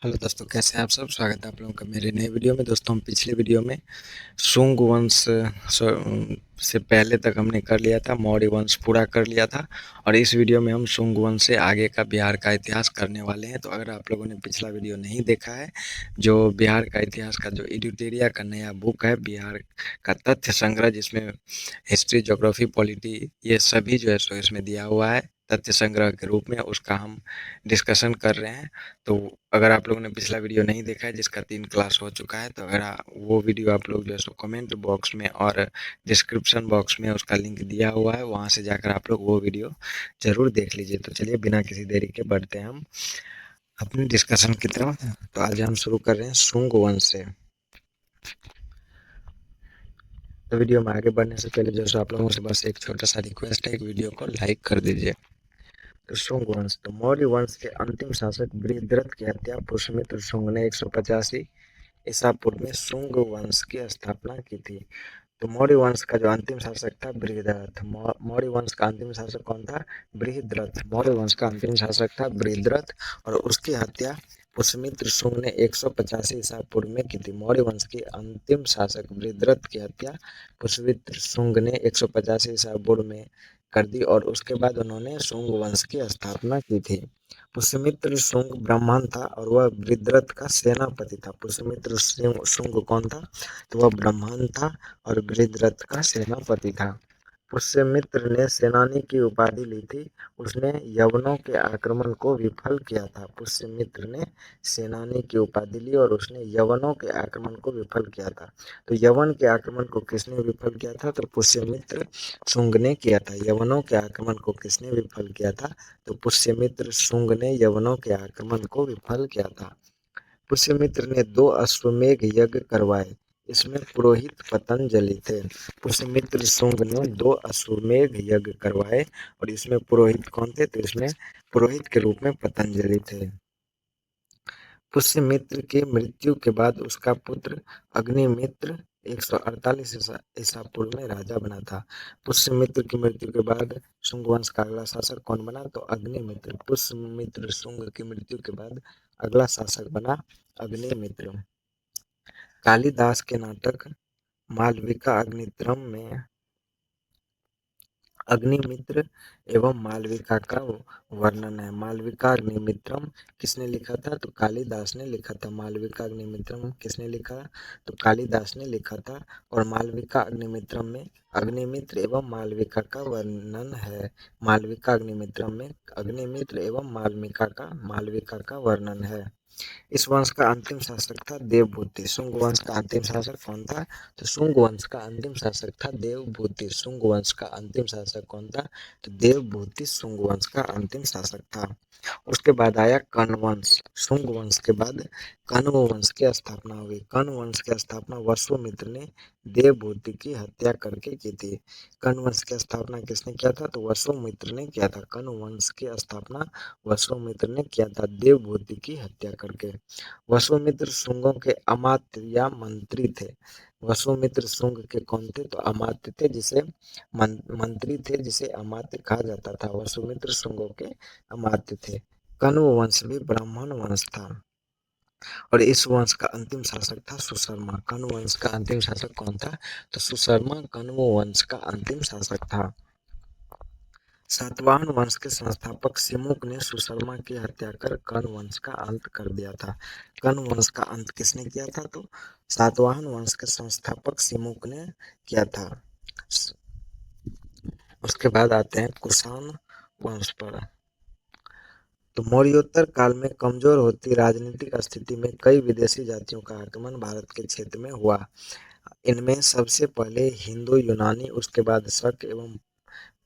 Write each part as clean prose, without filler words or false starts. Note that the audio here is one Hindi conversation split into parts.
हेलो दोस्तों, कैसे हैं आप सब। स्वागत है आप लोगों का मेरे नए वीडियो में। दोस्तों, हम पिछले वीडियो में शुंग वंश से पहले तक हमने कर लिया था, मौर्य वंश पूरा कर लिया था। और इस वीडियो में हम शुंग वंश से आगे का बिहार का इतिहास करने वाले हैं। तो अगर आप लोगों ने पिछला वीडियो नहीं देखा है, जो बिहार का इतिहास का जो एडिटोरिया का नया बुक है, बिहार का तथ्य संग्रह, जिसमें हिस्ट्री, ज्योग्राफी, पॉलिटी, ये सभी जो है सो इसमें दिया हुआ है तथ्य संग्रह के रूप में, उसका हम डिस्कशन कर रहे हैं। तो अगर आप लोगों ने पिछला वीडियो नहीं देखा है, जिसका 3 क्लास हो चुका है, तो अगर वो वीडियो आप लोग जो है सो कमेंट बॉक्स में और डिस्क्रिप्शन बॉक्स में उसका लिंक दिया हुआ है, वहाँ से जाकर आप लोग वो वीडियो ज़रूर देख लीजिए। तो चलिए, बिना किसी देरी के बढ़ते हैं हम अपनी डिस्कशन की तरफ। तो आज हम शुरू कर रहे हैं शुंग वंश से। तो वीडियो में आगे बढ़ने से पहले जो है सो आप लोगों से बस एक छोटा सा रिक्वेस्ट है, एक वीडियो को लाइक कर दीजिए। तो शुंग वंश, तो मौर्य वंश के अंतिम शासक बृहद्रथ की हत्या पुष्यमित्र शुंग ने 185 ईसा पूर्व में शुंग वंश की स्थापना की थी। तो मौर्य वंश का जो अंतिम शासक था बृहद्रथ। मौर्य वंश का अंतिम शासक कौन था? बृहद्रथ। मौर्य वंश का अंतिम शासक था बृहद्रथ, और उसकी हत्या पुष्यमित्र शुंग ने 185 ईसा पूर्व में की थी। मौर्य वंश के अंतिम शासक बृहद्रथ की हत्या पुष्यमित्र शुंग ने 185 ईसा पूर्व में कर दी, और उसके बाद उन्होंने शुंग वंश की स्थापना की थी। पुष्यमित्र शुंग ब्राह्मण था और वह बृहद्रथ का सेनापति था। पुष्यमित्र शुंग कौन था? तो वह ब्राह्मण था और बृहद्रथ का सेनापति था। पुष्यमित्र ने सेनानी की उपाधि ली थी। उसने यवनों के आक्रमण को विफल किया था। पुष्यमित्र ने सेनानी की उपाधि ली और उसने यवनों के आक्रमण को विफल किया था। तो यवन के आक्रमण को किसने विफल किया था? तो पुष्यमित्र शुंग ने किया था। यवनों के आक्रमण को किसने विफल किया था? तो पुष्यमित्र शुंग ने यवनों के आक्रमण को विफल किया था। पुष्यमित्र ने 2 अश्वमेध यज्ञ करवाए। इसमें पुरोहित पतंजलि थे। पुष्यमित्र शुंग ने 2 अश्वमेध यज्ञ करवाए, और इसमें पुरोहित कौन थे? तो इसमें पुरोहित के रूप में पतंजलि थे। पुष्यमित्र की मृत्यु के बाद उसका पुत्र अग्निमित्र 148 ईसा पूर्व में राजा बना था। पुष्यमित्र की मृत्यु के बाद शुंग वंश का अगला शासक कौन बना? तो अग्निमित्र। पुष्यमित्र शुंग की मृत्यु के बाद अगला शासक बना अग्निमित्र। कालिदास के नाटक मालविका अग्नित्रम में अग्निमित्र एवं मालविका का वर्णन है। मालविका अग्निमित्रम किसने लिखा था? तो कालिदास ने लिखा था। मालविका अग्निमित्रम किसने लिखा? तो कालिदास ने लिखा था। और मालविका अग्निमित्रम में अग्निमित्र एवं मालविका का वर्णन है। मालविका अग्निमित्रम में अग्निमित्र एवं मालविका का वर्णन है। इस वंश का अंतिम शासक था देवभूति। शुंग वंश का अंतिम शासक कौन था? तो शुंग वंश का अंतिम शासक था देवभूति। शुंग वंश का अंतिम शासक कौन था? तो देवभूति शुंग वंश का अंतिम शासक था। उसके बाद आया कण्व वंश। शुंग वंश के बाद कण्व वंश की स्थापना हुई। कण्व वंश की स्थापना वसुमित्र ने देवभूति की हत्या करके की थी। कण्व वंश की स्थापना किसने किया था? तो वसुमित्र ने किया था। कण्व वंश की स्थापना वसुमित्र ने किया था देवभूति की हत्या करके। वसुमित्र शुंगों के अमात्य या मंत्री थे। वसुमित्र शुंग के कौन थे? तो अमात्य थे, जिसे मंत्री थे, जिसे अमात्य कहा जाता था। वसुमित्र शुंगों के अमात्य थे। कण्व वंश भी ब्राह्मण वंश था, और इस वंश का अंतिम शासक था सुशर्मा। कण्व वंश का अंतिम शासक कौन था? तो सुशर्मा कण्व वंश का अंतिम शासक था। सातवाहन वंश के संस्थापक सिमुक ने सुशर्मा की हत्या कर कण्व वंश का अंत कर दिया था। कण्व वंश का अंत किसने किया था? तो सातवाहन वंश के संस्थापक सिमुक ने किया था। उसके बाद आते हैं कुषाण वंश पर। तो मौर्योत्तर काल में कमजोर होती राजनीतिक स्थिति में कई विदेशी जातियों का आगमन भारत के क्षेत्र में हुआ। इनमें सबसे पहले हिंदू यूनानी, उसके बाद शक एवं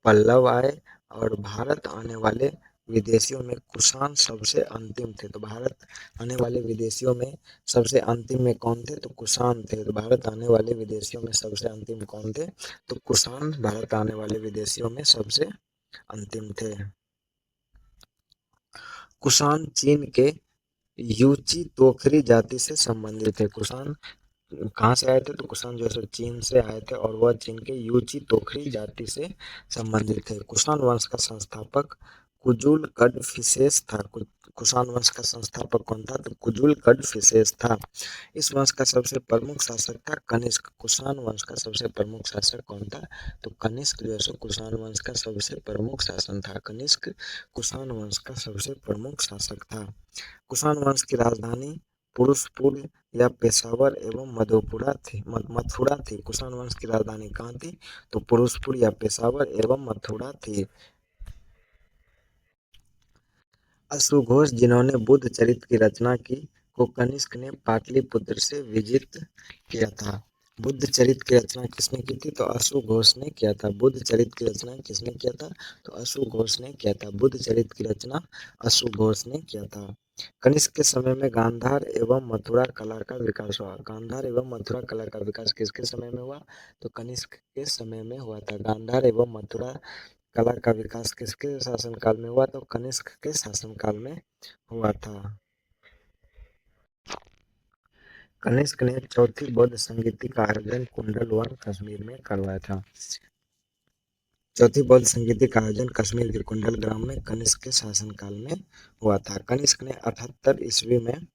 पल्लव आए, और भारत आने वाले विदेशियों में कुषाण सबसे अंतिम थे। तो भारत आने वाले विदेशियों में सबसे अंतिम में कौन थे? तो कुषाण थे। तो भारत आने वाले विदेशियों में सबसे अंतिम कौन थे? तो कुषाण भारत आने वाले विदेशियों में सबसे अंतिम थे। कुषाण चीन के यूची तोखरी जाति से संबंधित थे। कुषाण कहाँ से आए थे? तो कुषाण जो है चीन से आए थे, और वह चीन के यूची तोखरी जाति से संबंधित थे। कुषाण वंश का संस्थापक कुजुल कड़फिसेस था। कुषाण वंश का संस्थापक कौन था? तो कुजुल कड़फिसेस था। इस वंश का सबसे प्रमुख शासक था कनिष्क। कुषाण वंश का सबसे प्रमुख शासक कौन था? तो कनिष्क जो है कुषाण वंश का सबसे प्रमुख शासन था। कनिष्क कुषाण वंश का सबसे प्रमुख शासक था। कुषाण वंश की राजधानी पुरुषपुर या पेशावर एवं मथुरा थी। कुषाण वंश की राजधानी कहाँ थी? तो पुरुषपुर या पेशावर एवं मथुरा थी। अश्वघोष जिन्होंने बुद्ध चरित्र की रचना की को कनिष्क ने पाटलिपुत्र से विजित किया था। बुद्ध चरित्र की रचना किसने की थी? तो अश्वघोष ने किया था। बुद्ध चरित्र की रचना किसने किया था? तो अश्वघोष ने किया था। बुद्ध चरित्र की रचना अश्वघोष ने किया था। कनिष्क के समय में गांधार एवं मथुरा कला का विकास हुआ। गांधार एवं मथुरा कला का विकास किसके समय में हुआ? तो कनिष्क के समय में हुआ था। गांधार एवं मथुरा कला का विकास किसके शासनकाल में हुआ? तो कनिष्क के शासनकाल में हुआ था। कनिष्क ने चौथी बौद्ध संगीति का आयोजन कुंडलवन कश्मीर में करवाया था। चौथी बौद्ध संगीति का आयोजन कश्मीर के कुंडल ग्राम में कनिष्क के शासनकाल में हुआ था। कनिष्क ने 78 ईस्वी में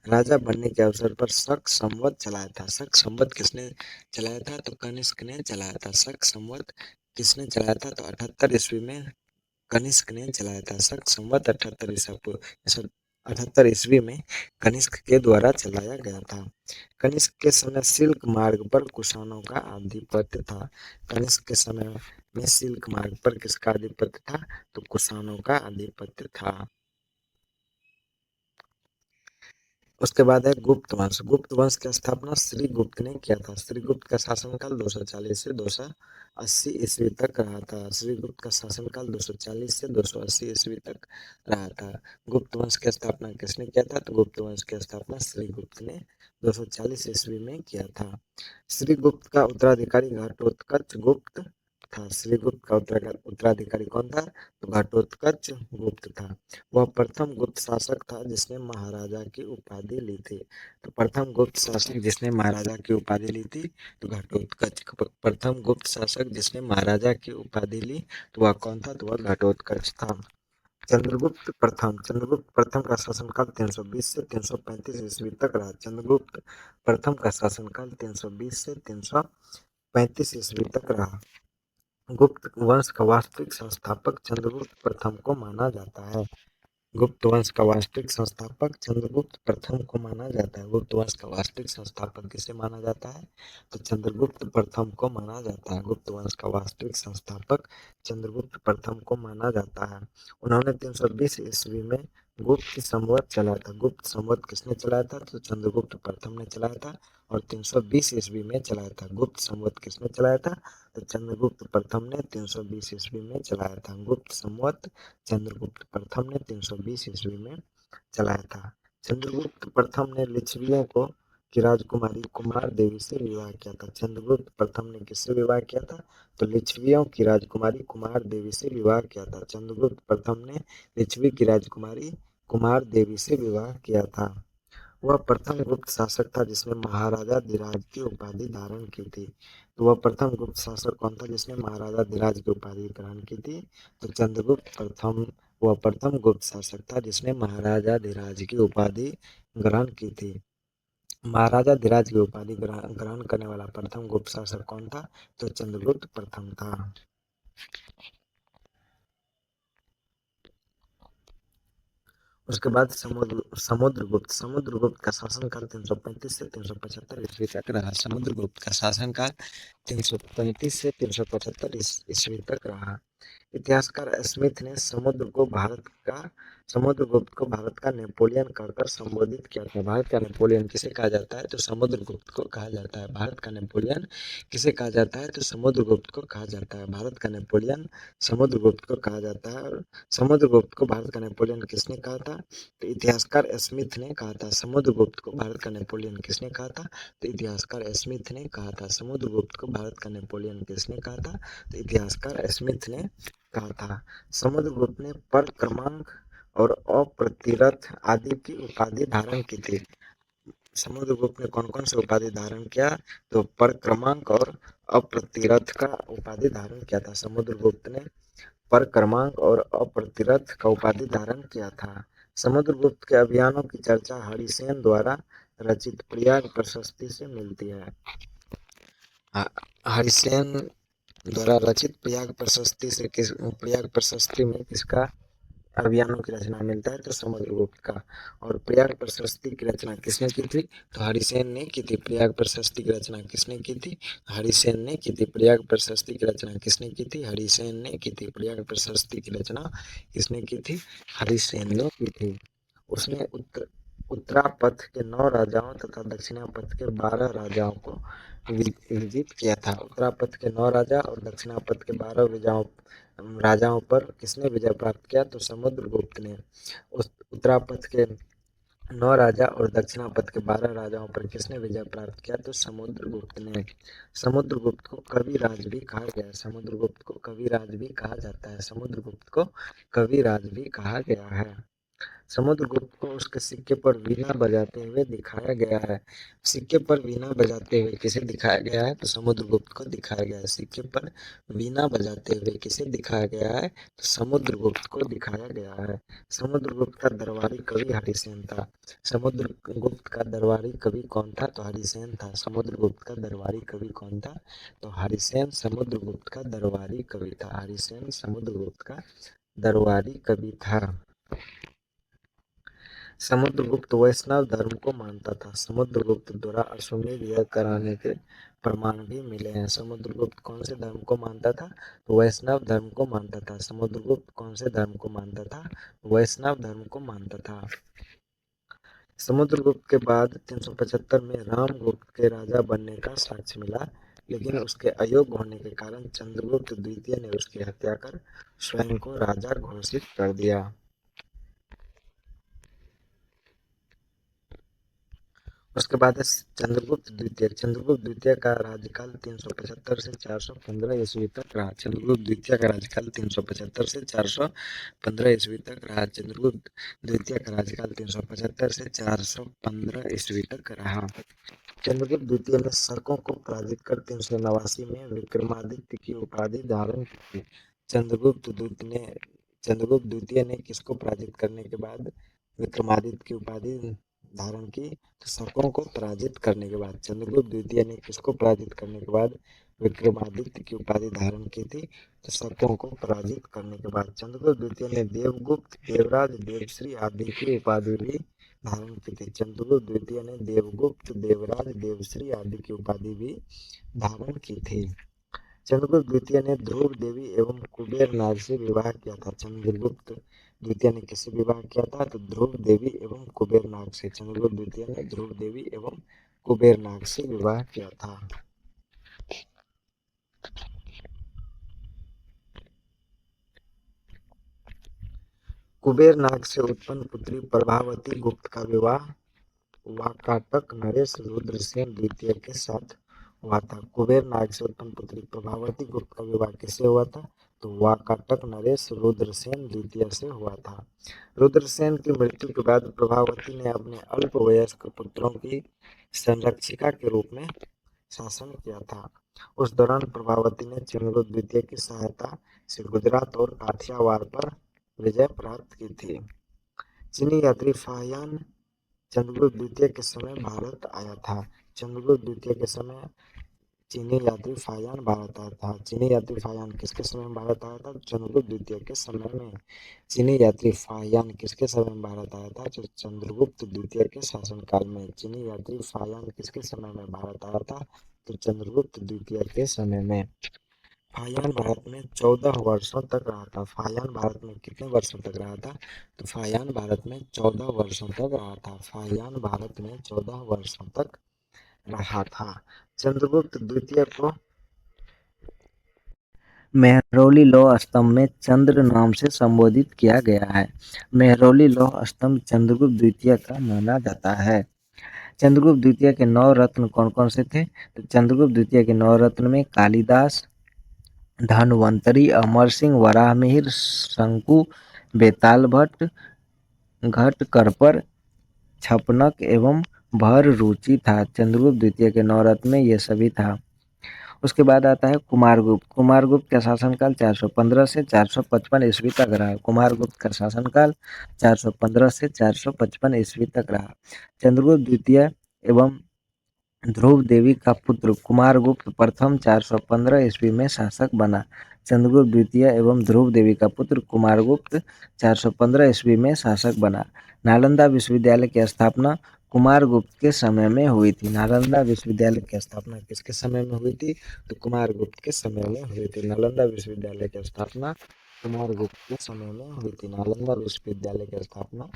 राजा बनने के अवसर पर शक संवत चलाया था। शक संवत किसने चलाया था? तो कनिष्क ने चलाया था। शक संवत किसने चलाया था? तो 78 ईस्वी में कनिष्क ने चलाया था। शक संवत 78 ईस्वी में कनिष्क के द्वारा चलाया गया था। कनिष्क के समय सिल्क मार्ग पर कुषाणों का आधिपत्य था। कनिष्क के समय में सिल्क मार्ग पर किसका आधिपत्य था? तो कुषाणों का आधिपत्य था। उसके बाद है गुप्त वंश। गुप्त वंश की स्थापना श्रीगुप्त ने किया था। श्रीगुप्त का शासनकाल 240 से 280 ईस्वी तक रहा था। श्रीगुप्त का शासनकाल 240 से 280 ईस्वी तक रहा था। गुप्त वंश की स्थापना किसने किया था? तो गुप्त वंश की स्थापना श्रीगुप्त ने 240 ईस्वी में किया था। श्रीगुप्त का उत्तराधिकारी घटोत्कच गुप्त था। श्रीगुप्त का उत्तराधिकारी कौन था? तो घटोत्कच गुप्त था। वह प्रथम गुप्त शासक था जिसने महाराजा की उपाधि ली थी। तो प्रथम गुप्त शासक जिसने महाराजा की उपाधि ली थी तो घटोत्कच। प्रथम गुप्त शासक जिसने महाराजा की उपाधि ली तो वह कौन था? तो वह घटोत्कच था। चंद्रगुप्त प्रथम का शासनकाल 320 से 335 ईस्वी तक रहा। चंद्रगुप्त प्रथम का शासनकाल 320 से 335 ईस्वी तक रहा। गुप्त वंश का वास्तविक संस्थापक चंद्रगुप्त प्रथम को माना जाता है। गुप्त वंश का वास्तविक संस्थापक चंद्रगुप्त प्रथम को माना जाता है। गुप्त वंश का वास्तविक संस्थापक किसे माना जाता है? तो चंद्रगुप्त प्रथम को माना जाता है। गुप्त वंश का वास्तविक संस्थापक चंद्रगुप्त प्रथम को माना जाता है। उन्होंने 320 ईस्वी में गुप्त संवत चलाया था। गुप्त संवत किसने चलाया था? तो चंद्रगुप्त प्रथम ने चलाया था और 320 ईस्वी में चलाया था। गुप्त संवत किसने चलाया था? तो चंद्रगुप्त प्रथम ने 320 ईस्वी में चलाया था। गुप्त संवत चंद्रगुप्त प्रथम ने 320 ईस्वी में चलाया था। चंद्रगुप्त प्रथम ने लिच्छवियों को की राजकुमारी कुमार देवी से विवाह किया था। चंद्रगुप्त प्रथम ने किससे विवाह किया था? तो लिच्छवियों की राजकुमारी कुमार देवी से विवाह किया था। चंद्रगुप्त प्रथम ने लिच्छवी की राजकुमारी कुमार देवी से विवाह किया था। वह प्रथम गुप्त शासक था जिसने महाराजा धीराज की उपाधि धारण की थी। तो वह प्रथम गुप्त शासक कौन था जिसने महाराजा धीराज की उपाधि ग्रहण की थी? तो चंद्रगुप्त प्रथम वह प्रथम गुप्त शासक था जिसने महाराजा धीराज की उपाधि ग्रहण की थी। महाराजा धीराज की उपाधि ग्रहण करने वाला प्रथम गुप्त शासक कौन था? तो चंद्रगुप्त प्रथम था। उसके बाद समुद्रगुप्त का शासनकाल 335 से 375 ईस्वी तक रहा। समुद्रगुप्त का शासनकाल 335 से 375 ईस्वी तक रहा। इतिहासकार स्मिथ ने समुद्रगुप्त को भारत का नेपोलियन कहकर संबोधित किया था। भारत का नेपोलियन किसे कहा जाता है? तो समुद्रगुप्त को कहा जाता है। भारत का नेपोलियन किसे कहा जाता है? तो समुद्रगुप्त को कहा जाता है। भारत का नेपोलियन समुद्रगुप्त को कहा जाता है। और समुद्रगुप्त को भारत का नेपोलियन किसने कहा था? तो इतिहासकार स्मिथ ने कहा था। समुद्रगुप्त को भारत का नेपोलियन किसने कहा था? तो इतिहासकार स्मिथ ने कहा था। समुद्रगुप्त को भारत का नेपोलियन किसने कहा था? तो इतिहासकार स्मिथ ने कहा था। समुद्रगुप्त ने पर क्रमांक और अप्रतिरथ आदि की उपाधि धारण की थी। समुद्रगुप्त ने कौन कौन सी उपाधि धारण किया? तो पर क्रमांक और अप्रतिरथ का उपाधि धारण किया था समुद्रगुप्त ने। पर क्रमांक और अप्रतिरथ का उपाधि धारण किया था। समुद्रगुप्त के अभियानों की चर्चा हरिसेन द्वारा रचित प्रयाग प्रशस्ति से मिलती है। हरिसेन द्वारा रचित प्रयाग प्रशस्ति में किसका अभियानों की रचना मिलता है? तो समुद्रगुप्त का। और प्रयाग प्रशस्ति की रचना किसने की थी? तो हरिसेन ने की थी। प्रयाग प्रशस्ति की रचना किसने की थी? हरिसेन ने की थी। प्रयाग प्रशस्ति की रचना किसने की थी? हरिसेन ने की थी। प्रयाग प्रशस्ति की रचना किसने की थी? हरिसेन ने की थी। उसने उत्तरापथ के 9 राजाओं तथा दक्षिणापथ के 12 राजाओं को विजित किया था। उत्तरापथ के 9 राजा और दक्षिणापथ के 12 राजाओं पर किसने विजय प्राप्त किया? तो समुद्रगुप्त ने। उत्तरापथ के 9 राजा और दक्षिणापथ के 12 राजाओं पर किसने विजय प्राप्त किया? तो समुद्रगुप्त ने। समुद्रगुप्त को कविराज भी कहा गया। समुद्रगुप्त को कविराज भी कहा जाता है। समुद्रगुप्त को कविराज भी कहा गया है। समुद्रगुप्त को उसके सिक्के पर वीणा बजाते हुए दिखाया गया है। सिक्के पर वीणा बजाते हुए किसे दिखाया गया है? तो समुद्रगुप्त को दिखाया गया है। सिक्के पर वीणा बजाते हुए किसे दिखाया गया है? तो समुद्रगुप्त को दिखाया गया है। समुद्रगुप्त का दरबारी कवि हरिसेन था। समुद्रगुप्त का दरबारी कवि कौन था? तो हरिसेन था। समुद्रगुप्त का दरबारी कवि कौन था? तो हरिसेन समुद्रगुप्त का दरबारी कवि था। हरिसेन समुद्रगुप्त का दरबारी कवि था। समुद्रगुप्त वैष्णव धर्म को मानता था। समुद्रगुप्त द्वारा अश्वमेध यज्ञ कराने के प्रमाण भी मिले हैं। समुद्रगुप्त कौन से धर्म को मानता था? तो वैष्णव धर्म को मानता था। समुद्रगुप्त कौन से धर्म को मानता था? वैष्णव धर्म को मानता था। समुद्रगुप्त के बाद 375 में रामगुप्त के राजा बनने का साक्ष्य मिला, लेकिन उसके अयोग्य होने के कारण चंद्रगुप्त द्वितीय ने उसकी हत्या कर स्वयं को राजा घोषित कर दिया। उसके बाद है चंद्रगुप्त द्वितीय। चंद्रगुप्त द्वितीय का राज्यकाल 375 से 415 ईस्वी तक रहा। चंद्रगुप्त द्वितीय का राज्यकाल 375 से 415 ईस्वी तक रहा। चंद्रगुप्त द्वितीय का राज्यकाल 375 से 415 ईस्वी तक रहा। चंद्रगुप्त द्वितीय ने सर्कों को पराजित कर 389 में विक्रमादित्य की उपाधि धारण की। चंद्रगुप्त द्वितीय ने किसको पराजित करने के बाद विक्रमादित्य की उपाधि धारण की? तो सर्कों को पराजित करने के बाद। चंद्रगुप्त द्वितीय ने किसको पराजित करने के बाद विक्रमादित्य की उपाधि धारण की थी? तो सर्कों को पराजित करने के बाद। चंद्रगुप्त द्वितीय ने देवगुप्त, देवराज, देवश्री आदि की उपाधि भी धारण की थी। चंद्रगुप्त द्वितीय ने देवगुप्त, देवराज, देवश्री आदि की उपाधि भी धारण की थी। चंद्रगुप्त द्वितीय ने ध्रुव देवी एवं कुबेर नाग से विवाह किया था। चंद्रगुप्त द्वितीय ने किससे विवाह किया था? तो ध्रुव देवी एवं कुबेर नाग से। चंद्रगुप्त द्वितीय ने ध्रुव देवी एवं कुबेर नाग से विवाह किया था। कुबेर नाग से उत्पन्न पुत्री प्रभावती गुप्त का विवाह वाकाटक नरेश रुद्रसेन द्वितीय के साथ हुआ था। कुबेर नाग से उत्पन्न पुत्री प्रभावती गुप्त का विवाह किससे हुआ था? तो वाकाटक नरेश रुद्रसेन द्वितीय से हुआ था। रुद्रसेन की मृत्यु के बाद प्रभावती ने अपने अल्पवयस्क पुत्रों की संरक्षिका के रूप में शासन किया था। उस दौरान प्रभावती ने चंद्रगुप्त द्वितीय की सहायता से गुजरात और काठियावाड़ पर विजय प्राप्त की थी। चीनी यात्री फाहियान चंद्रगुप्त द्वितीय के समय भारत आया था। चंद्रगुप्त द्वितीय के समय चीनी यात्री फाहियान भारत आया था। चीनी यात्री फाहियान किसके समय में भारत आया था? चंद्रगुप्त द्वितीय के समय में। चीनी यात्री फाहियान किसके समय में भारत आया था? तो चंद्रगुप्त द्वितीय के शासनकाल में। चीनी यात्री फाहियान किसके समय में भारत आया था? तो चंद्रगुप्त द्वितीय के समय में। फाहियान भारत में 14 वर्षों तक रहा था। फाहियान भारत में कितने वर्षों तक रहा था? तो फाहियान भारत में 14 वर्षों तक रहा था। फाहियान भारत में 14 वर्षों तक रहा था। चंद्रगुप्त द्वितीय को मेहरौली लौह स्तंभ में चंद्र नाम से संबोधित किया गया है। मेहरौली लौह स्तंभ चंद्रगुप्त द्वितीय का माना जाता है। चंद्रगुप्त द्वितीय के 9 रत्न कौन कौन से थे? तो चंद्रगुप्त द्वितीय के 9 रत्न में कालिदास, धन्वंतरी, अमर सिंह, वराहमिहिर, शंकु, बेताल भट्ट, घटकर्पर, छपनक एवं भर रुचि था। चंद्रगुप्त द्वितीय के 9 रत्न में ये सभी था। उसके बाद आता है कुमारगुप्त। कुमारगुप्त का शासनकाल 415 से 455 ईस्वी तक रहा। कुमारगुप्त का शासनकाल 415 से 455 ईस्वी तक रहा। चंद्रगुप्त द्वितीय एवं ध्रुव देवी का पुत्र कुमारगुप्त प्रथम 415 ईस्वी में शासक बना। चंद्रगुप्त द्वितीय एवं ध्रुव देवी का पुत्र कुमारगुप्त 415 ईस्वी में शासक बना। नालंदा विश्वविद्यालय की स्थापना कुमारगुप्त के समय में हुई थी। नालंदा विश्वविद्यालय की स्थापना किसके समय में हुई थी? तो कुमारगुप्त के समय में हुई थी। नालंदा विश्वविद्यालय की स्थापना कुमारगुप्त के समय में हुई थी। नालंदा विश्वविद्यालय की स्थापना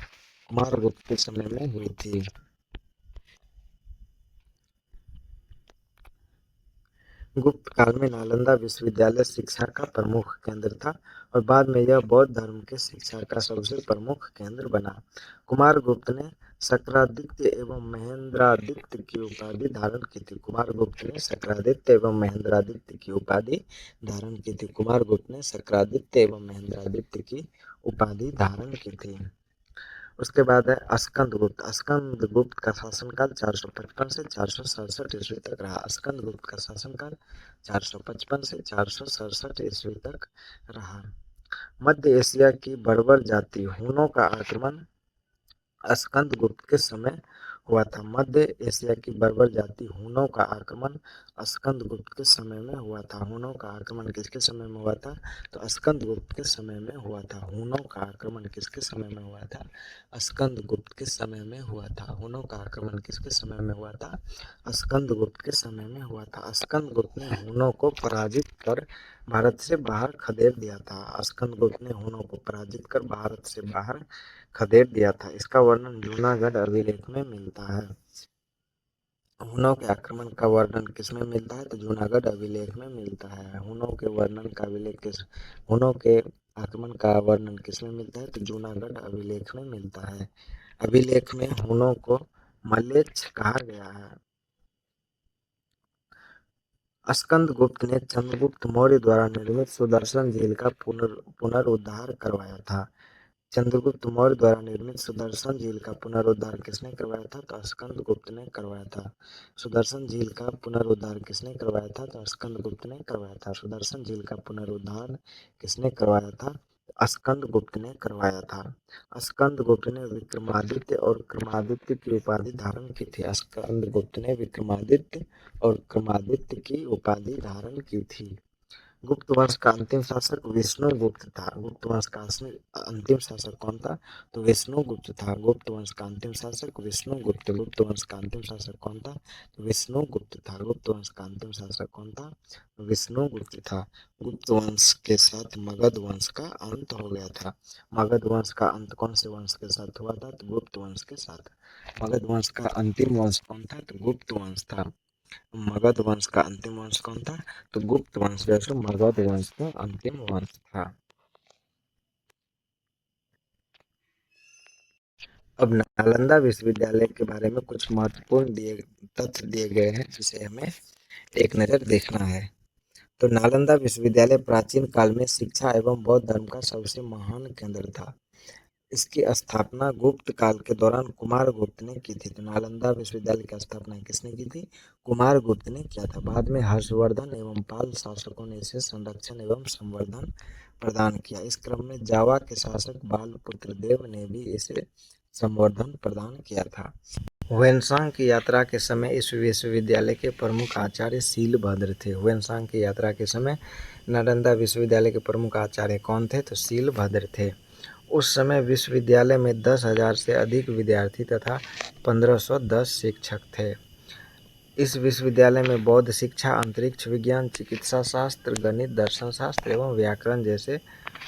कुमारगुप्त के समय में हुई थी। गुप्त काल में नालंदा विश्वविद्यालय शिक्षा का प्रमुख केंद्र था और बाद में यह बौद्ध धर्म के शिक्षा का सबसे प्रमुख केंद्र बना। कुमारगुप्त ने शक्रादित्य एवं महेंद्रादित्य की उपाधि धारण की थी। कुमारगुप्त ने शक्रादित्य एवं महेंद्रादित्य की उपाधि धारण की थी। कुमारगुप्त ने शक्रादित्य एवं महेंद्रादित्य की उपाधि धारण की थी। उसके बाद है स्कंदगुप्त। स्कंदगुप्त का शासनकाल 455 से 467 ईस्वी तक रहा। स्कंदगुप्त का शासनकाल 455 से 467 ईस्वी तक रहा। मध्य एशिया की बर्बर जाति हुनों का आक्रमण स्कंदगुप्त के समय हुआ था। मध्य एशिया की बर्बर जाति हुनों का आक्रमण स्कंदगुप्त के समय में हुआ था। हुनों का आक्रमण किसके समय में हुआ था? तो स्कंदगुप्त के समय में हुआ था। हुनों का आक्रमण किसके समय में हुआ था? स्कंदगुप्त के समय में हुआ था। हुनों का आक्रमण किसके समय में हुआ था? स्कंदगुप्त के समय में हुआ था। स्कंदगुप्त ने हुनों को पराजित कर भारत से बाहर खदेड़ दिया था। स्कंदगुप्त ने हुनों को पराजित कर भारत से बाहर खदेड़ दिया था। इसका वर्णन जूनागढ़ अभिलेख में मिलता है। हुनों के आक्रमण का वर्णन किसमें मिलता है? तो जूनागढ़ अभिलेख में मिलता है। हुनों के वर्णन का अभिलेख किस हुनों के आक्रमण का वर्णन किसमें मिलता है? तो जूनागढ़ अभिलेख में मिलता है। अभिलेख में हुनों को मलेच्छ कहा गया है। स्कंदगुप्त ने चंद्रगुप्त मौर्य द्वारा निर्मित सुदर्शन झील का पुनरुद्धार करवाया था। चंद्रगुप्त मौर्य द्वारा निर्मित सुदर्शन झील का पुनरुद्धार किसने करवाया था? तो स्कंदगुप्त ने करवाया था। सुदर्शन झील का पुनरुद्धार किसने करवाया था? तो स्कंदगुप्त ने करवाया था। सुदर्शन झील का पुनरुद्धार किसने करवाया था? स्कंदगुप्त ने करवाया था। स्कंदगुप्त ने विक्रमादित्य और क्रमादित्य की उपाधि धारण की थी। स्कंदगुप्त ने विक्रमादित्य और क्रमादित्य की उपाधि धारण की थी। गुप्त वंश का अंतिम शासक विष्णुगुप्त था। गुप्त वंश का अंतिम शासक कौन था? तो विष्णुगुप्त था। गुप्त वंश का अंतिम शासक विष्णुगुप्त। गुप्त वंश का अंतिम शासक कौन था? तो विष्णुगुप्त था। गुप्त वंश का अंतिम शासक कौन था? विष्णुगुप्त था। गुप्त वंश के साथ मगध वंश का अंत हो गया था। मगध वंश का अंत कौन से वंश के साथ हुआ था? तो गुप्त वंश के साथ। मगध वंश का अंतिम वंश कौन था? तो गुप्त वंश था। मगध वंश का अंतिम वंश कौन था? तो गुप्त वंश जैसे मगध वंश का अंतिम वंश था। अब नालंदा विश्वविद्यालय के बारे में कुछ महत्वपूर्ण तथ्य दिए गए हैं जिसे हमें एक नज़र देखना है। तो नालंदा विश्वविद्यालय प्राचीन काल में शिक्षा एवं बौद्ध धर्म का सबसे महान केंद्र था। इसकी स्थापना गुप्त काल के दौरान कुमारगुप्त ने की थी। तो नालंदा विश्वविद्यालय की स्थापना किसने की थी? कुमारगुप्त ने किया था। बाद में हर्षवर्धन एवं पाल शासकों ने इसे संरक्षण एवं संवर्धन प्रदान किया। इस क्रम में जावा के शासक बालपुत्र देव ने भी इसे संवर्धन प्रदान किया था। हुएनसांग की यात्रा के समय इस विश्वविद्यालय के प्रमुख आचार्य शीलभद्र थे। हुएनसांग की यात्रा के समय नालंदा विश्वविद्यालय के प्रमुख आचार्य कौन थे? तो शीलभद्र थे। उस समय विश्वविद्यालय में 10,000 से अधिक विद्यार्थी तथा 1510 शिक्षक थे। इस विश्वविद्यालय में बौद्ध शिक्षा, अंतरिक्ष विज्ञान, चिकित्सा शास्त्र, गणित, दर्शन शास्त्र एवं व्याकरण जैसे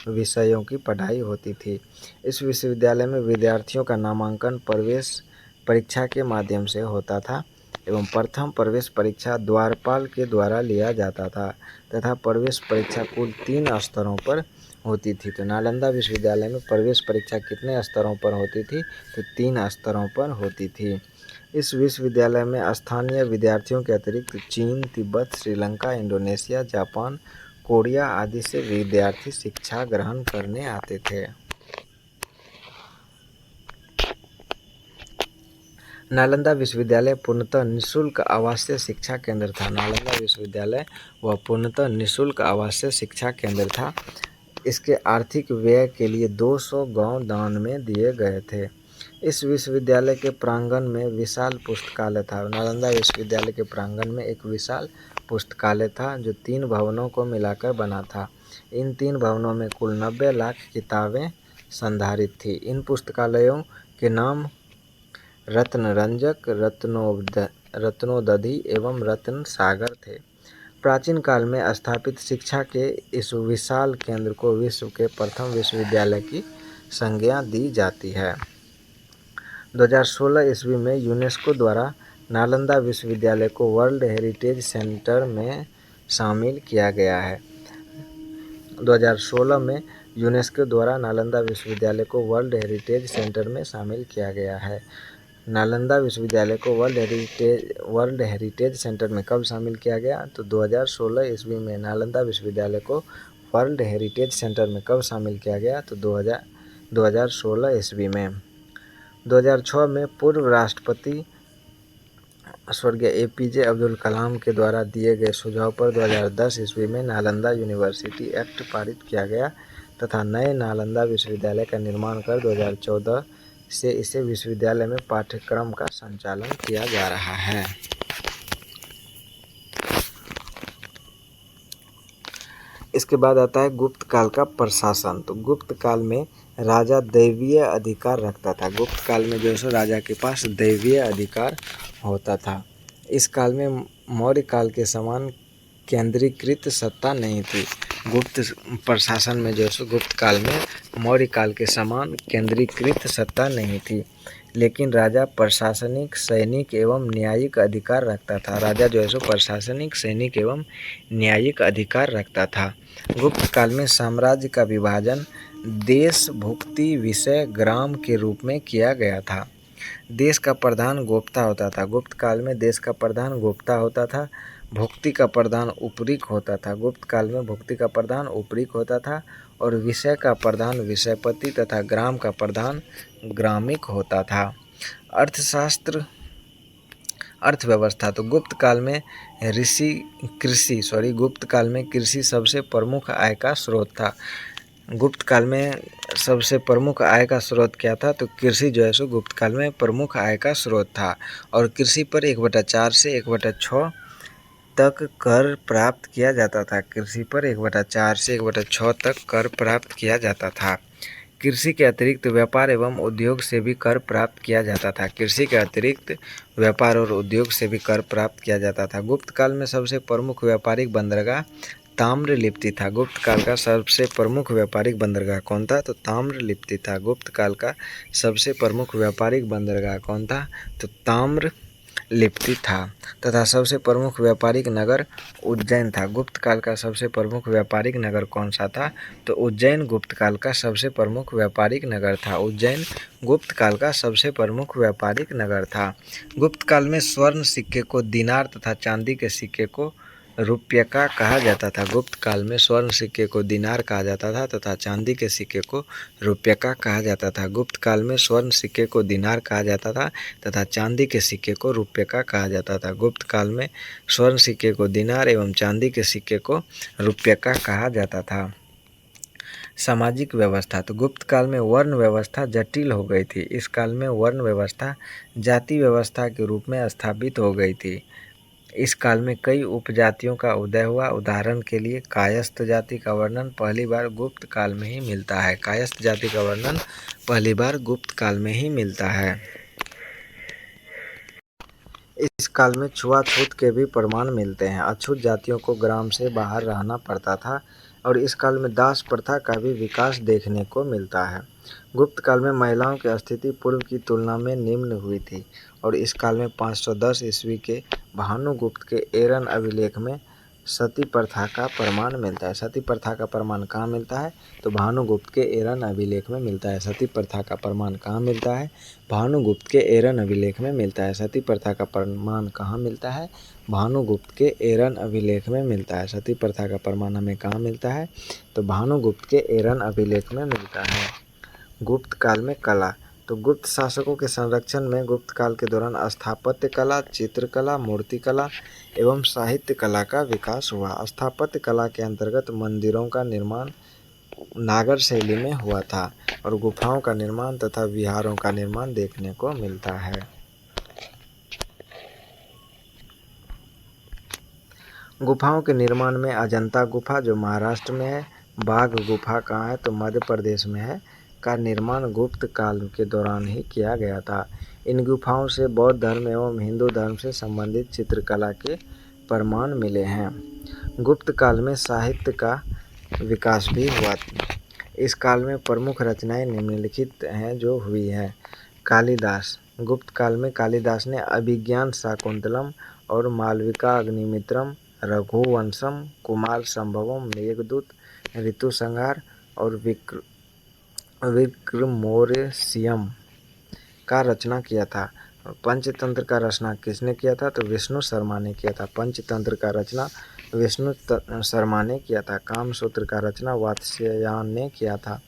विषयों की पढ़ाई होती थी। इस विश्वविद्यालय में विद्यार्थियों का नामांकन प्रवेश परीक्षा के माध्यम से होता था एवं प्रथम प्रवेश परीक्षा द्वारपाल के द्वारा लिया जाता था तथा प्रवेश परीक्षा कुल 3 स्तरों पर होती थी। तो नालंदा विश्वविद्यालय में प्रवेश परीक्षा कितने स्तरों पर होती थी? तो 3 स्तरों पर होती थी। इस विश्वविद्यालय में स्थानीय विद्यार्थियों के अतिरिक्त चीन, Tibet, Sri Lanka, Indonesia, Japan, Korea आदि से विद्यार्थी शिक्षा ग्रहण करने आते थे। नालंदा विश्वविद्यालय पूर्णतः निःशुल्क आवासीय शिक्षा केंद्र था। नालंदा विश्वविद्यालय वह पूर्णतः निःशुल्क आवासीय शिक्षा केंद्र था। इसके आर्थिक व्यय के लिए 200 गांव दान में दिए गए थे। इस विश्वविद्यालय के प्रांगण में विशाल पुस्तकालय था। नालंदा विश्वविद्यालय के प्रांगण में एक विशाल पुस्तकालय था जो 3 भवनों को मिलाकर बना था। इन 3 भवनों में कुल 90 लाख किताबें संधारित थी। इन पुस्तकालयों के नाम रत्नरंजक, रत्नोदधि एवं रत्न सागर थे। प्राचीन काल में स्थापित शिक्षा के इस विशाल केंद्र को विश्व के प्रथम विश्वविद्यालय की संज्ञा दी जाती है। 2016 ईस्वी में यूनेस्को द्वारा नालंदा विश्वविद्यालय को वर्ल्ड हेरिटेज सेंटर में शामिल किया गया है। 2016 में यूनेस्को द्वारा नालंदा विश्वविद्यालय को वर्ल्ड हेरिटेज सेंटर में शामिल किया गया है। नालंदा विश्वविद्यालय को वर्ल्ड हेरिटेज सेंटर में कब शामिल किया गया? तो 2016 ईस्वी में नालंदा विश्वविद्यालय को वर्ल्ड हेरिटेज सेंटर में कब शामिल किया गया? तो 2016 ईस्वी में। 2006 में पूर्व राष्ट्रपति स्वर्गीय APJ अब्दुल कलाम के द्वारा दिए गए सुझाव पर 2010 ईस्वी में नालंदा यूनिवर्सिटी एक्ट पारित किया गया तथा नए नालंदा विश्वविद्यालय का निर्माण कर 2014 से इसे विश्वविद्यालय में पाठ्यक्रम का संचालन किया जा रहा है। इसके बाद आता है गुप्त काल का प्रशासन। तो गुप्त काल में राजा दैवीय अधिकार रखता था। गुप्त काल में जो है राजा के पास दैवीय अधिकार होता था। इस काल में मौर्य काल के समान केंद्रीकृत सत्ता नहीं थी। गुप्त प्रशासन में जो है गुप्त काल में मौर्य काल के समान केंद्रीकृत सत्ता नहीं थी, लेकिन राजा प्रशासनिक, सैनिक एवं न्यायिक अधिकार रखता था। राजा जो है प्रशासनिक, सैनिक एवं न्यायिक अधिकार रखता था। गुप्त काल में साम्राज्य का विभाजन देश, भुक्ति, विषय, ग्राम के रूप में किया गया था। देश का प्रधान गोप्ता होता था। गुप्त काल में देश का प्रधान गोप्ता होता था। भुक्ति का प्रधान उपरीक होता था। गुप्त काल में भुक्ति का प्रधान उपरीक होता था और विषय का प्रधान विषयपति तथा ग्राम का प्रधान ग्रामिक होता था। अर्थशास्त्र, अर्थव्यवस्था। तो गुप्त काल में गुप्त काल में कृषि सबसे प्रमुख आय का स्रोत था। गुप्त काल में सबसे प्रमुख आय का स्रोत क्या था? तो कृषि जो है सो गुप्त काल में प्रमुख आय का स्रोत था और कृषि पर 1/4 से 1/6 तक कर प्राप्त किया जाता था। कृषि पर 1/4 से 1/6 तक कर प्राप्त किया जाता था। कृषि के अतिरिक्त व्यापार एवं उद्योग से भी कर प्राप्त किया जाता था। कृषि के अतिरिक्त व्यापार और उद्योग से भी कर प्राप्त किया जाता था। गुप्त काल में सबसे प्रमुख व्यापारिक बंदरगाह ताम्रलिप्ति था। गुप्त काल का सबसे प्रमुख व्यापारिक बंदरगाह कौन था? तो ताम्रलिप्ति था। गुप्त काल का सबसे प्रमुख व्यापारिक बंदरगाह कौन था? तो ताम्रलिप्ति था तथा सबसे प्रमुख व्यापारिक नगर उज्जैन था। गुप्त काल का सबसे प्रमुख व्यापारिक नगर कौन सा था? तो उज्जैन गुप्त काल का सबसे प्रमुख व्यापारिक नगर था। उज्जैन गुप्त काल का सबसे प्रमुख व्यापारिक नगर था। गुप्त काल में स्वर्ण सिक्के को दिनार तथा चांदी के सिक्के को रुपया कहा जाता था। गुप्त काल में स्वर्ण सिक्के को दिनार कहा जाता था तथा चांदी के सिक्के को रुपया कहा जाता था। गुप्त काल में स्वर्ण सिक्के को दिनार कहा जाता था तथा चांदी के सिक्के को रुपया कहा जाता था। गुप्त काल में स्वर्ण सिक्के को दिनार एवं चांदी के सिक्के को रुपया कहा जाता था। सामाजिक व्यवस्था। तो गुप्त काल में वर्ण व्यवस्था जटिल हो गई थी। इस काल में वर्ण व्यवस्था जाति व्यवस्था के रूप में स्थापित हो गई थी। इस काल में कई उपजातियों का उदय हुआ। उदाहरण के लिए कायस्थ जाति का वर्णन पहली बार गुप्त काल में ही मिलता है। कायस्थ जाति का वर्णन पहली बार गुप्त काल में ही मिलता है। इस काल में छुआछूत के भी प्रमाण मिलते हैं। अछूत जातियों को ग्राम से बाहर रहना पड़ता था और इस काल में दास प्रथा का भी विकास देखने को मिलता है। गुप्त काल में महिलाओं की स्थिति पूर्व की तुलना में निम्न हुई थी और इस काल में 510 ईस्वी के भानुगुप्त के एरन अभिलेख में सती प्रथा का प्रमाण मिलता है। सती प्रथा का प्रमाण कहाँ मिलता है? तो भानुगुप्त के एरन अभिलेख में मिलता है। सती प्रथा का प्रमाण कहाँ मिलता है? भानुगुप्त के एरन अभिलेख में मिलता है। सती प्रथा का प्रमाण कहाँ मिलता है? भानुगुप्त के एरन अभिलेख में मिलता है। सती प्रथा का प्रमाण हमें कहाँ मिलता है? तो भानुगुप्त के एरन अभिलेख में मिलता है। गुप्त काल में कला। तो गुप्त शासकों के संरक्षण में गुप्त काल के दौरान स्थापत्य कला, चित्रकला, मूर्तिकला एवं साहित्य कला का विकास हुआ। स्थापत्य कला के अंतर्गत मंदिरों का निर्माण नागर शैली में हुआ था और गुफाओं का निर्माण तथा विहारों का निर्माण देखने को मिलता है। गुफाओं के निर्माण में अजंता गुफा जो महाराष्ट्र में है, बाघ गुफा कहाँ है तो मध्य प्रदेश में है, का निर्माण गुप्त काल के दौरान ही किया गया था। इन गुफाओं से बौद्ध धर्म एवं हिंदू धर्म से संबंधित चित्रकला के प्रमाण मिले हैं। गुप्त काल में साहित्य का विकास भी हुआ। इस काल में प्रमुख रचनाएं निम्नलिखित हैं जो हुई हैं। कालिदास। गुप्त काल में कालिदास ने अभिज्ञान शाकुंतलम और मालविका अग्निमित्रम, रघुवंशम, कुमार संभवम, मेघदूत, ऋतुसंहार और विक्रमोर्वशीयम का रचना किया था। पंचतंत्र का रचना किसने किया था तो विष्णु शर्मा ने किया था। पंचतंत्र का रचना विष्णु शर्मा ने किया था। कामसूत्र का रचना वात्स्यायन ने किया था।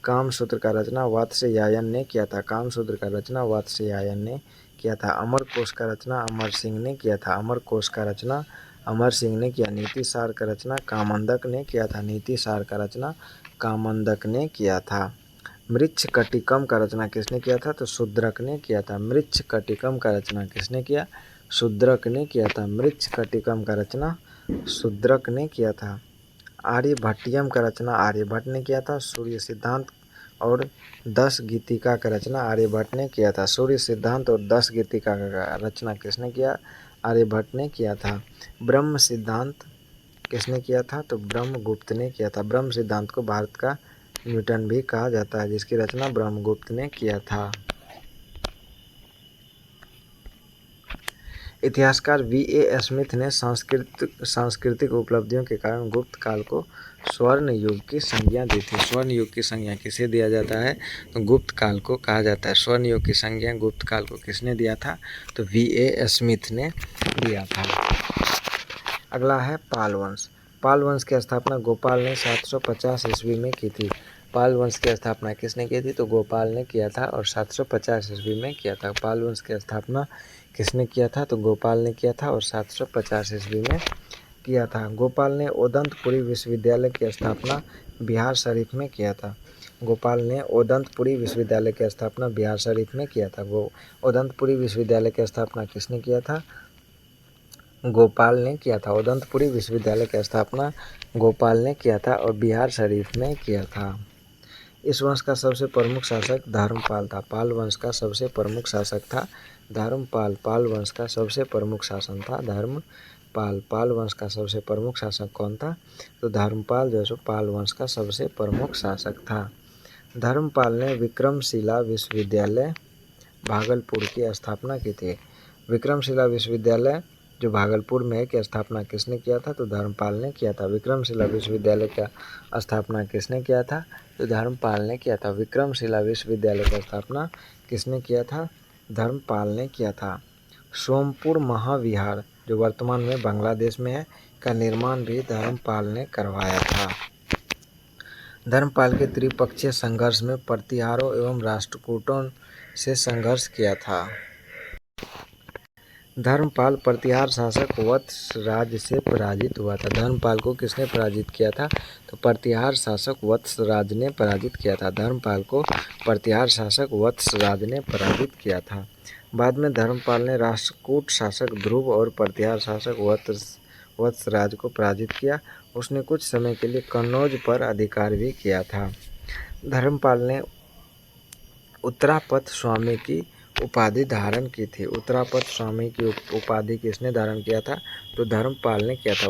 कामसूत्र का रचना वात्स्यायन ने किया था। कामसूत्र का रचना वात्स्यायन ने किया था। अमरकोश का रचना अमर सिंह ने किया था। अमरकोश का रचना अमर सिंह ने किया। नीति सार का रचना कामंदक ने किया था। नीति सार का रचना कामंदक ने किया था। मृच्छ कटिकम का रचना किसने किया था तो शूद्रक ने किया था। मृच्छ कटिकम का रचना किसने किया शूद्रक ने किया था। मृच्छ कटिकम का रचना शूद्रक ने किया था। आर्यभट्टियम का रचना आर्यभट्ट ने किया था। सूर्य सिद्धांत और 10 गीतिका का रचना आर्यभट्ट ने किया था। सूर्य सिद्धांत और 10 गीतिका का रचना किसने किया आर्यभट्ट ने किया था। ब्रह्म सिद्धांत किसने किया था तो ब्रह्मगुप्त ने किया था। ब्रह्म सिद्धांत को भारत का न्यूटन भी कहा जाता है, जिसकी रचना ब्रह्मगुप्त ने किया था। इतिहासकार V.A. स्मिथ ने सांस्कृतिक उपलब्धियों के कारण गुप्त काल को स्वर्ण युग की संज्ञा दी थी। स्वर्ण युग की संज्ञा किसे दिया जाता है तो गुप्त काल को कहा जाता है। स्वर्ण युग की संज्ञा गुप्त काल को किसने दिया था तो V.A. स्मिथ ने दिया था। अगला है पाल वंश। पाल वंश की स्थापना गोपाल ने 750 ईस्वी में की थी। पाल वंश की स्थापना किसने की थी तो गोपाल ने किया था और 750 ईस्वी में किया था। पाल वंश की स्थापना किसने किया था तो गोपाल ने किया था और 750 ईस्वी में किया था। गोपाल ने ओदंतपुरी विश्वविद्यालय की स्थापना बिहार शरीफ में किया था। गोपाल ने ओदंतपुरी विश्वविद्यालय की स्थापना बिहार शरीफ में किया था। ओदंतपुरी विश्वविद्यालय की स्थापना किसने किया था गोपाल ने किया था। ओदंतपुरी विश्वविद्यालय की स्थापना गोपाल ने किया था और बिहार शरीफ में किया था। इस वंश का सबसे प्रमुख शासक धर्मपाल था। पाल वंश का सबसे प्रमुख शासक था धर्मपाल। पाल वंश का सबसे प्रमुख शासन था धर्मपाल। पाल वंश का सबसे प्रमुख शासक कौन था तो धर्मपाल जो है पाल वंश का सबसे प्रमुख शासक था। धर्मपाल ने विक्रमशिला विश्वविद्यालय भागलपुर की स्थापना की थी। विक्रमशिला विश्वविद्यालय जो भागलपुर में है की स्थापना किसने किया था तो धर्मपाल ने किया था। विक्रमशिला विश्वविद्यालय का स्थापना किसने किया था तो धर्मपाल ने किया था। विक्रमशिला विश्वविद्यालय का स्थापना किसने किया था धर्मपाल ने किया था। सोमपुर महाविहार जो वर्तमान में बांग्लादेश में है का निर्माण भी धर्मपाल ने करवाया था। धर्मपाल के त्रिपक्षीय संघर्ष में प्रतिहारों एवं राष्ट्रकूटों से संघर्ष किया था। धर्मपाल प्रतिहार शासक वत्सराज से पराजित हुआ था। धर्मपाल को किसने पराजित किया था तो प्रतिहार शासक वत्सराज ने पराजित किया था। धर्मपाल को प्रतिहार शासक वत्सराज ने पराजित किया था। बाद में धर्मपाल ने राष्ट्रकूट शासक ध्रुव और प्रतिहार शासक वत्सराज को पराजित किया। उसने कुछ समय के लिए कन्नौज पर अधिकार भी किया था। धर्मपाल ने उत्तरापथ स्वामी की उपाधि धारण की थी। उत्तरापथ स्वामी की उपाधि किसने धारण किया था तो धर्मपाल ने किया था।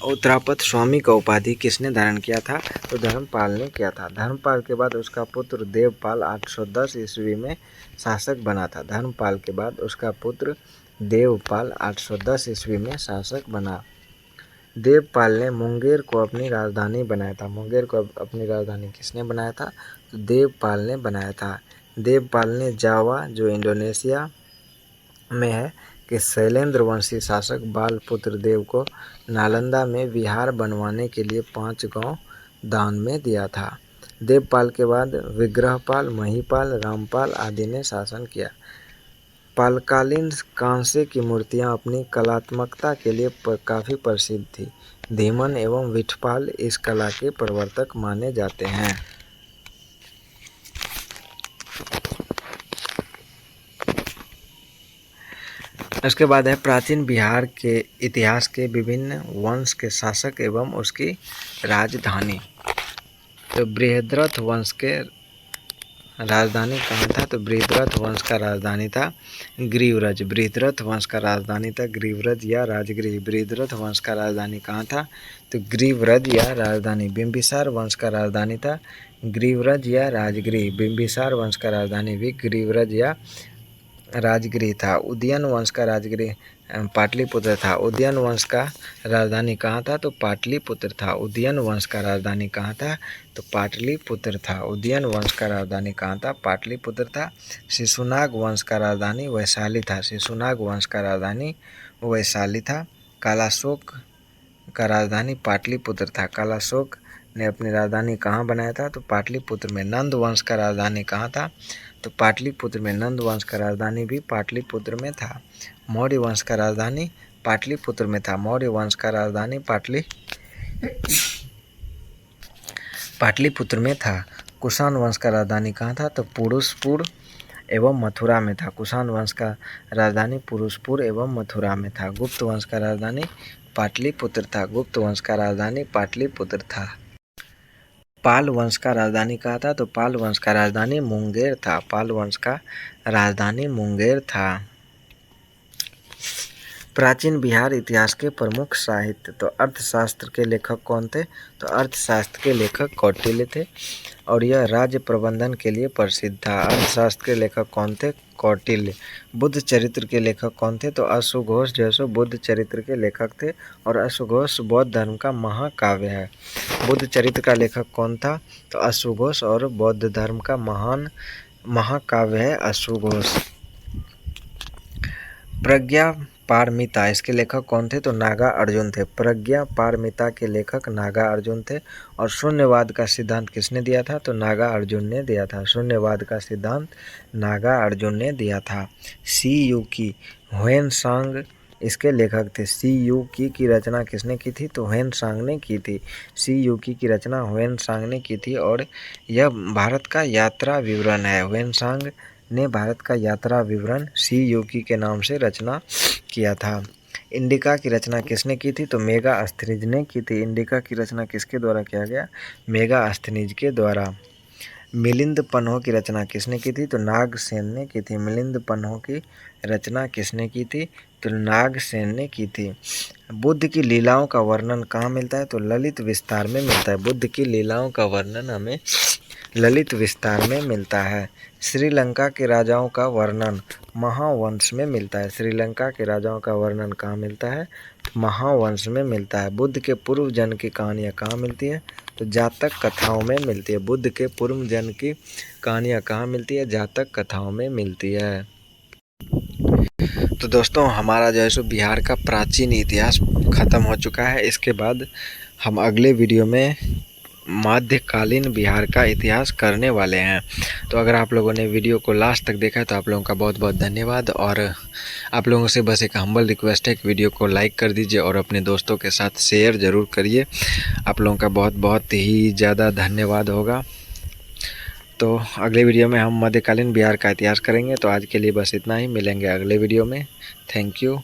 उत्तरापथ स्वामी का उपाधि किसने धारण किया था तो धर्मपाल ने किया था। धर्मपाल के बाद उसका पुत्र देवपाल 810 ईस्वी में शासक बना था। धर्मपाल के बाद उसका पुत्र देवपाल 810 ईस्वी में शासक बना। देवपाल ने मुंगेर को अपनी राजधानी बनाया था। मुंगेर को अपनी राजधानी किसने बनाया था तो देवपाल ने बनाया था। देवपाल ने जावा जो इंडोनेशिया में है कि शैलेंद्र वंशी शासक बालपुत्र देव को नालंदा में विहार बनवाने के लिए 5 गांव दान में दिया था। देवपाल के बाद विग्रहपाल, महीपाल, रामपाल आदि ने शासन किया। पालकालीन कांसे की मूर्तियां अपनी कलात्मकता के लिए काफ़ी प्रसिद्ध थी। धीमन एवं विठपाल इस कला के प्रवर्तक माने जाते हैं। उसके बाद है प्राचीन बिहार के इतिहास के विभिन्न वंश के शासक एवं उसकी राजधानी। तो बृहद्रथ वंश के राजधानी कहाँ था? तो बृहद्रथ वंश का राजधानी था ग्रीवरज। बृहद्रथ वंश का राजधानी था ग्रीवरज या राजगृह। बृहद्रथ वंश का राजधानी कहाँ था? तो ग्रीवरज या राजधानी। बिंबिसार वंश का राजधानी था ग्रीवरज या राजगृह। बिंबिसार वंश का राजधानी भी ग्रीवरज या राजगृह था। उदयन वंश का राजगृह पाटलिपुत्र था। उदयन वंश का राजधानी कहाँ था? तो पाटलिपुत्र था। उदयन वंश का राजधानी कहाँ था? तो पाटलिपुत्र था। उदयन वंश का राजधानी कहाँ था? पाटलिपुत्र था। शिशुनाग वंश का राजधानी वैशाली था। शिशुनाग वंश का राजधानी वैशाली था। कालाशोक का राजधानी पाटलिपुत्र था। कालाशोक ने अपनी राजधानी कहाँ बनाया था? तो पाटलिपुत्र में। नंद वंश का राजधानी कहाँ था? तो पाटलिपुत्र में। नंद वंश का राजधानी भी पाटलिपुत्र में था। मौर्य वंश का राजधानी पाटलिपुत्र में था। मौर्य वंश का राजधानी पाटलिपुत्र में था। कुषाण वंश का राजधानी कहाँ था? तो पुरुषपुर एवं मथुरा में था। कुषाण वंश का राजधानी पुरुषपुर एवं मथुरा में था। गुप्त वंश का राजधानी पाटलिपुत्र था। गुप्त वंश का राजधानी पाटलिपुत्र था। पाल वंश का राजधानी कहाँ था? तो पाल वंश का राजधानी मुंगेर था। पाल वंश का राजधानी मुंगेर था। प्राचीन बिहार इतिहास के प्रमुख साहित्य। तो अर्थशास्त्र के लेखक कौन थे? तो अर्थशास्त्र के लेखक कौटिल्य थे और यह राज्य प्रबंधन के लिए प्रसिद्ध था। अर्थशास्त्र के लेखक कौन थे? कौटिल्य। बुद्ध चरित्र के लेखक कौन थे? तो अश्वघोष जो है बुद्ध चरित्र के लेखक थे और अश्वघोष बौद्ध धर्म का महाकाव्य है। बुद्ध चरित्र का लेखक कौन था? तो अश्वघोष और बौद्ध धर्म का महान महाकाव्य है अश्वघोष। प्रज्ञा पारमिता इसके लेखक कौन थे? तो नागा अर्जुन थे। प्रज्ञा पारमिता के लेखक नागा अर्जुन थे। और शून्यवाद का सिद्धांत किसने दिया था? तो नागा अर्जुन ने दिया था। शून्यवाद का सिद्धांत नागा अर्जुन ने दिया था। सी युकी ह्वेनसांग इसके लेखक थे। सी युकी की रचना किसने की थी? तो ह्वेनसांग ने की थी। सी युकी की रचना ह्वेनसांग ने की थी और यह भारत का यात्रा विवरण है। ह्वेनसांग ने भारत का यात्रा विवरण सी युकी के नाम से रचना किया था। इंडिका की रचना किसने की थी? तो मेगास्थनीज ने की थी। इंडिका की रचना किसके द्वारा किया गया? मेगास्थनीज के द्वारा। मिलिंद पन्हो की रचना किसने की थी? तो नागसेन ने की थी। मिलिंद पन्हो की रचना किसने की थी? तो नागसेन ने की थी। बुद्ध की लीलाओं का वर्णन कहाँ मिलता है? तो ललित विस्तार में मिलता है। बुद्ध की लीलाओं का वर्णन हमें ललित विस्तार में मिलता है। श्रीलंका के राजाओं का वर्णन महावंश में मिलता है। श्रीलंका के राजाओं का वर्णन कहाँ मिलता है? महावंश में मिलता है। बुद्ध के पूर्व जन्म की कहानियाँ कहाँ मिलती है? तो जातक कथाओं में मिलती है। बुद्ध के पूर्व जन्म की कहानियाँ कहाँ मिलती है? जातक कथाओं में मिलती है। तो दोस्तों हमारा जो है सो बिहार का प्राचीन इतिहास ख़त्म हो चुका है। इसके बाद हम अगले वीडियो में मध्यकालीन बिहार का इतिहास करने वाले हैं। तो अगर आप लोगों ने वीडियो को लास्ट तक देखा है तो आप लोगों का बहुत बहुत धन्यवाद। और आप लोगों से बस एक हम्बल रिक्वेस्ट है कि वीडियो को लाइक कर दीजिए और अपने दोस्तों के साथ शेयर ज़रूर करिए। आप लोगों का बहुत बहुत ही ज़्यादा धन्यवाद होगा। तो अगले वीडियो में हम मध्यकालीन बिहार का इतिहास करेंगे। तो आज के लिए बस इतना ही। मिलेंगे अगले वीडियो में। Thank you.